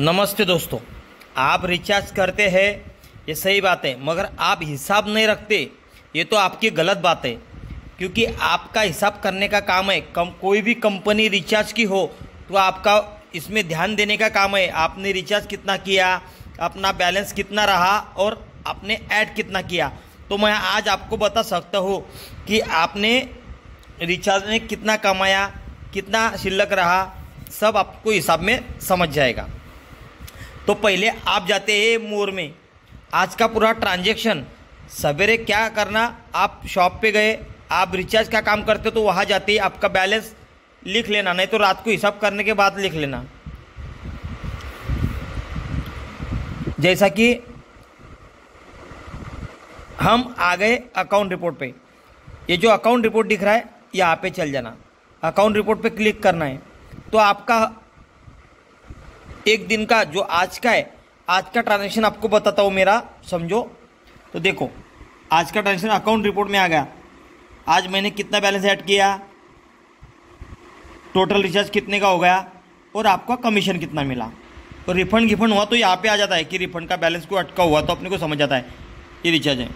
नमस्ते दोस्तों, आप रिचार्ज करते हैं ये सही बात है, मगर आप हिसाब नहीं रखते ये तो आपकी गलत बात है। क्योंकि आपका हिसाब करने का काम है। कोई भी कंपनी रिचार्ज की हो तो आपका इसमें ध्यान देने का काम है। आपने रिचार्ज कितना किया, अपना बैलेंस कितना रहा और आपने ऐड कितना किया। तो मैं आज आपको बता सकता हूँ कि आपने रिचार्ज में कितना कमाया, कितना शिल्लक रहा, सब आपको हिसाब में समझ जाएगा। तो पहले आप जाते हैं मोर में, आज का पूरा ट्रांजैक्शन। सवेरे क्या करना, आप शॉप पे गए, आप रिचार्ज का काम करते हो तो वहाँ जाते ही आपका बैलेंस लिख लेना, नहीं तो रात को हिसाब करने के बाद लिख लेना। जैसा कि हम आ गए अकाउंट रिपोर्ट पे, ये जो अकाउंट रिपोर्ट दिख रहा है यहाँ पे चल जाना, अकाउंट रिपोर्ट पे क्लिक करना है। तो आपका एक दिन का जो आज का है, आज का ट्रांजैक्शन आपको बताता हूँ मेरा, समझो। तो देखो आज का ट्रांजैक्शन अकाउंट रिपोर्ट में आ गया। आज मैंने कितना बैलेंस ऐड किया, टोटल रिचार्ज कितने का हो गया और आपका कमीशन कितना मिला। तो रिफंड गिफंड हुआ तो यहाँ पे आ जाता है कि रिफंड का बैलेंस कोई अटका हुआ तो अपने को समझ जाता है ये रिचार्ज है।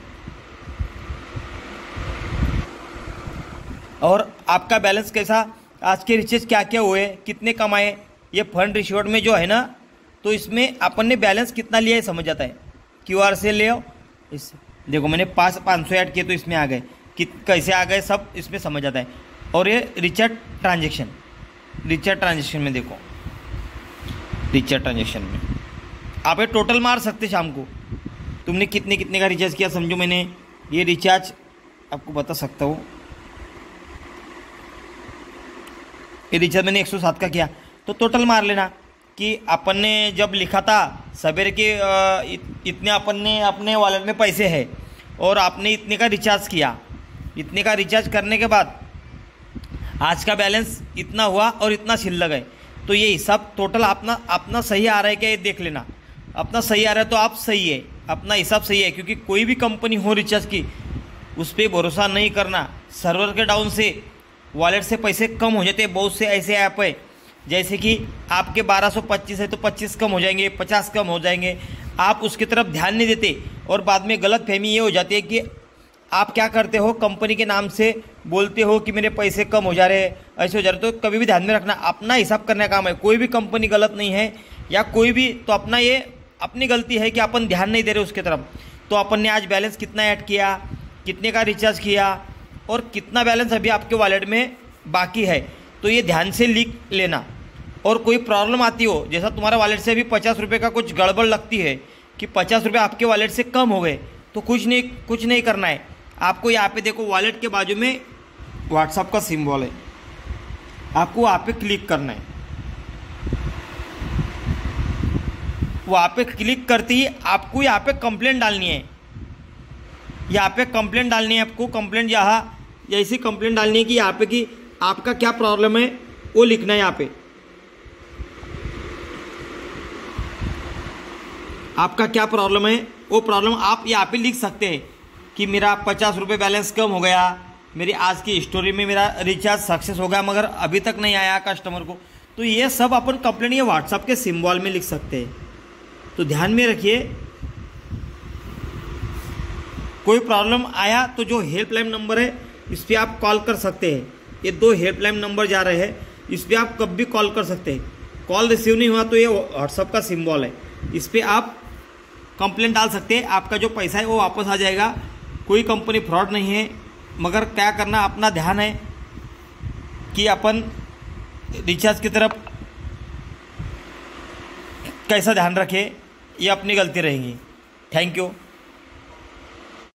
और आपका बैलेंस कैसा, आज के रिचार्ज क्या क्या हुए, कितने कमाए, ये फंड रिसीव्ड में जो है ना, तो इसमें अपन ने बैलेंस कितना लिया है समझ जाता है। क्यूआर से ले आओ, इस देखो मैंने 500 ऐड किए तो इसमें आ गए, कैसे आ गए सब इसमें समझ जाता है। और ये रिचार्ज ट्रांजेक्शन में देखो, रिचार्ज ट्रांजेक्शन में आप ये टोटल मार सकते शाम को तुमने कितने का रिचार्ज किया। समझो मैंने ये रिचार्ज आपको बता सकता हूँ, ये रिचार्ज मैंने 107 का किया तो टोटल मार लेना कि अपन ने जब लिखा था सवेरे के इतने अपन ने अपने वॉलेट में पैसे है और आपने इतने का रिचार्ज किया, इतने का रिचार्ज करने के बाद आज का बैलेंस इतना हुआ और इतना शिल्लक है। तो ये हिसाब टोटल अपना सही आ रहा है क्या ये देख लेना। अपना सही आ रहा है तो आप सही है, अपना हिसाब सही है। क्योंकि कोई भी कंपनी हो रिचार्ज की, उस पर भरोसा नहीं करना। सर्वर के डाउन से वॉलेट से पैसे कम हो जाते हैं। बहुत से ऐसे ऐप है जैसे कि आपके 1225 है तो 25 कम हो जाएंगे, 50 कम हो जाएंगे। आप उसकी तरफ ध्यान नहीं देते और बाद में गलत फहमी ये हो जाती है कि आप क्या करते हो, कंपनी के नाम से बोलते हो कि मेरे पैसे कम हो जा रहे हैं, ऐसे हो जा रहे। तो कभी भी ध्यान में रखना, अपना हिसाब करने का काम है। कोई भी कंपनी गलत नहीं है या कोई भी, तो अपना ये अपनी गलती है कि अपन ध्यान नहीं दे रहे उसकी तरफ। तो अपन ने आज बैलेंस कितना ऐड किया, कितने का रिचार्ज किया और कितना बैलेंस अभी आपके वॉलेट में बाकी है, तो ये ध्यान से लिख लेना। और कोई प्रॉब्लम आती हो, जैसा तुम्हारा वॉलेट से अभी 50 रुपये का कुछ गड़बड़ लगती है कि 50 रुपये आपके वॉलेट से कम हो गए, तो कुछ नहीं करना है आपको। यहाँ पे देखो वॉलेट के बाजू में व्हाट्सएप का सिंबल है, आपको वहाँ पे क्लिक करना है। वहाँ पे क्लिक करते ही आपको यहाँ पे कंप्लेंट डालनी है। यहाँ पे कंप्लेंट डालनी है आपको। कंप्लेंट यहाँ ऐसी कंप्लेंट डालनी है कि यहाँ पे कि आपका क्या प्रॉब्लम है वो लिखना है। यहाँ पे आपका क्या प्रॉब्लम है वो प्रॉब्लम आप यहाँ पे लिख सकते हैं कि मेरा 50 रुपये बैलेंस कम हो गया, मेरी आज की स्टोरी में मेरा रिचार्ज सक्सेस हो गया मगर अभी तक नहीं आया कस्टमर को। तो ये सब अपन कंप्लेंट ये व्हाट्सएप के सिंबल में लिख सकते हैं। तो ध्यान में रखिए, कोई प्रॉब्लम आया तो जो हेल्पलाइन नंबर है इस पर आप कॉल कर सकते हैं। ये 2 हेल्पलाइन नंबर जा रहे हैं, इस पर आप कभी भी कॉल कर सकते हैं। कॉल रिसीव नहीं हुआ तो ये व्हाट्सएप का सिंबल है, इस पर आप कंप्लेंट डाल सकते हैं। आपका जो पैसा है वो वापस आ जाएगा। कोई कंपनी फ्रॉड नहीं है, मगर क्या करना, अपना ध्यान है कि अपन रिचार्ज की तरफ कैसा ध्यान रखें, ये अपनी गलती रहेगी। Thank you.